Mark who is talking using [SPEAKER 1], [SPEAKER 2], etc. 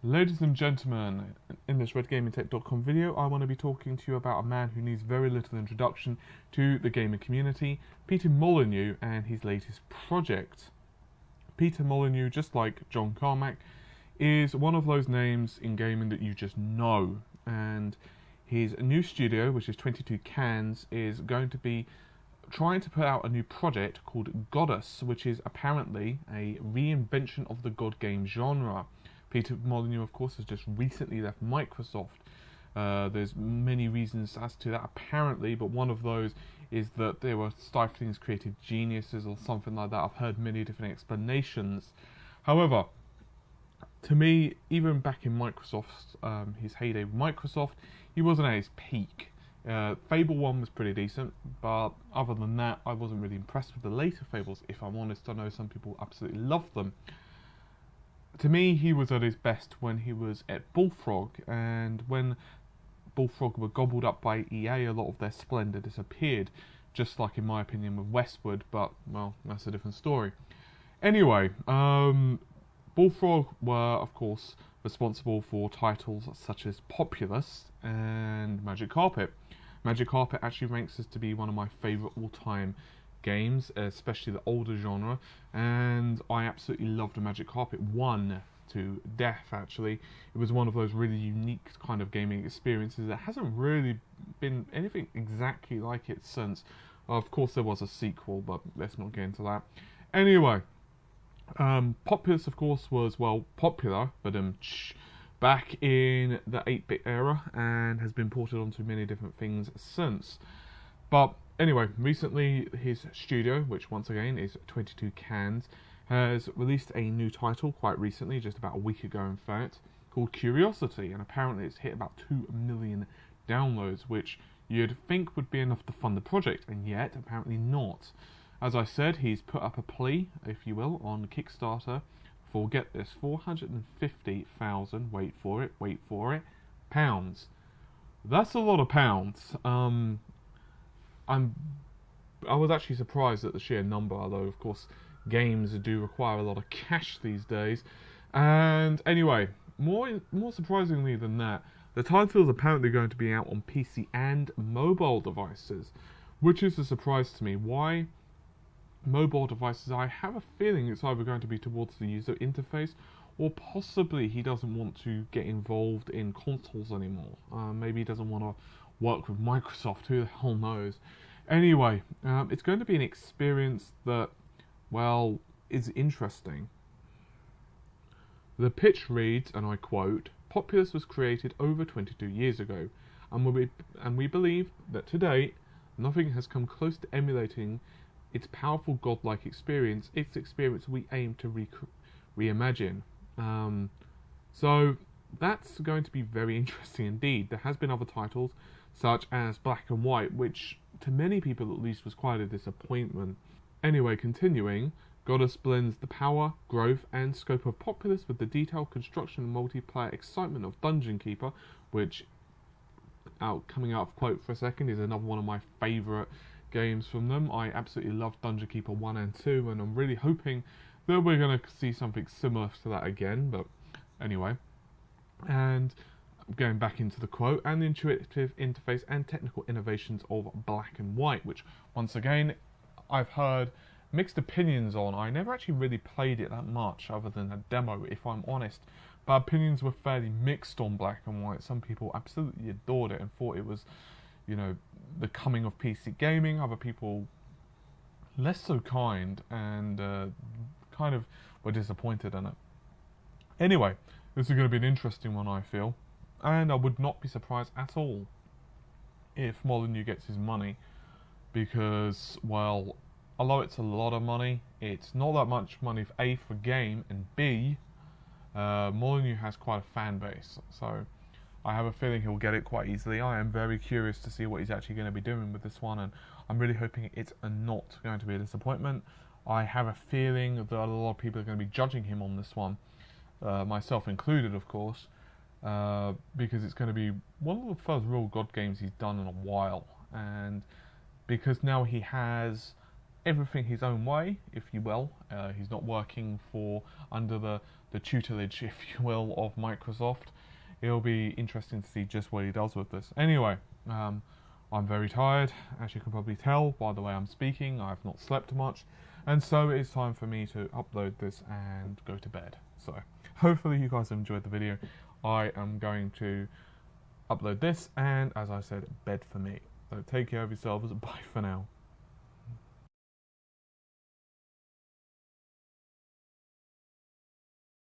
[SPEAKER 1] Ladies and gentlemen, in this RedGamingTech.com video, I want to be talking to you about a man who needs very little introduction to the gaming community, Peter Molyneux, and his latest project. Peter Molyneux, just like John Carmack, is one of those names in gaming that you just know, and his new studio, which is 22 Cans, is going to be trying to put out a new project called Godus, which is apparently a reinvention of the God game genre. Peter Molyneux, of course, has just recently left Microsoft. There's many reasons as to that, apparently, but one of those is that they were stifling his creative geniuses or something like that. I've heard many different explanations. However, to me, even back in Microsoft's his heyday with Microsoft, he wasn't at his peak. Fable 1 was pretty decent, but other than that, I wasn't really impressed with the later Fables, if I'm honest. I know some people absolutely love them. To me, he was at his best when he was at Bullfrog, and when Bullfrog were gobbled up by EA, a lot of their splendour disappeared, just like in my opinion with Westwood, but, well, that's a different story. Anyway, Bullfrog were, of course, responsible for titles such as Populous and Magic Carpet. Magic Carpet actually ranks as to be one of my favourite all-time games, especially the older genre, and I absolutely loved Magic Carpet 1 to death. Actually, it was one of those really unique kind of gaming experiences that hasn't really been anything exactly like it since. Of course, there was a sequel, but let's not get into that. Anyway, Populous, of course, was, well, popular, but back in the 8-bit era, and has been ported onto many different things since. But anyway, recently his studio, which once again is 22 Cans, has released a new title quite recently, just about a week ago in fact, called Curiosity, and apparently it's hit about 2 million downloads, which you'd think would be enough to fund the project, and yet apparently not. As I said, he's put up a plea, if you will, on Kickstarter for, get this, 450,000, wait for it, pounds. That's a lot of pounds. I was actually surprised at the sheer number, although of course games do require a lot of cash these days. And anyway, more surprisingly than that, the title is apparently going to be out on PC and mobile devices, which is a surprise to me. Why mobile devices? I have a feeling it's either going to be towards the user interface, or possibly he doesn't want to get involved in consoles anymore. Maybe he doesn't want to work with Microsoft, who the hell knows. Anyway, it's going to be an experience that, well, is interesting. The pitch reads, and I quote, "Populous was created over 22 years ago, and we believe that to date, nothing has come close to emulating its powerful godlike experience, its experience we aim to reimagine." So that's going to be very interesting indeed. There has been other titles, such as Black and White, which to many people at least was quite a disappointment. Anyway, continuing, Godus blends the power, growth, and scope of Populous with the detailed construction and multiplayer excitement of Dungeon Keeper, which, coming out of quote for a second, is another one of my favourite games from them. I absolutely love Dungeon Keeper 1 and 2, and I'm really hoping that we're going to see something similar to that again, but anyway. And going back into the quote, and the intuitive interface and technical innovations of Black and White, which once again I've heard mixed opinions on. I never actually really played it that much other than a demo, if I'm honest, but opinions were fairly mixed on Black and White. Some people absolutely adored it and thought it was, you know, the coming of PC gaming. Other people less so kind, and kind of were disappointed in it. Anyway, this is going to be an interesting one, I feel. And I would not be surprised at all if Molyneux gets his money, because, well, although it's a lot of money, it's not that much money for A, for game, and B, Molyneux has quite a fan base, so I have a feeling he'll get it quite easily. I am very curious to see what he's actually going to be doing with this one, and I'm really hoping it's not going to be a disappointment. I have a feeling that a lot of people are going to be judging him on this one, myself included, of course. Because it's going to be one of the first real God games he's done in a while, and because now he has everything his own way, if you will. He's not working under the tutelage, if you will, of Microsoft. It'll be interesting to see just what he does with this. Anyway, I'm very tired, as you can probably tell by the way I'm speaking. I've not slept much, and so it's time for me to upload this and go to bed. So hopefully you guys have enjoyed the video. I am going to upload this, and as I said, bed for me. So take care of yourselves. Bye for now.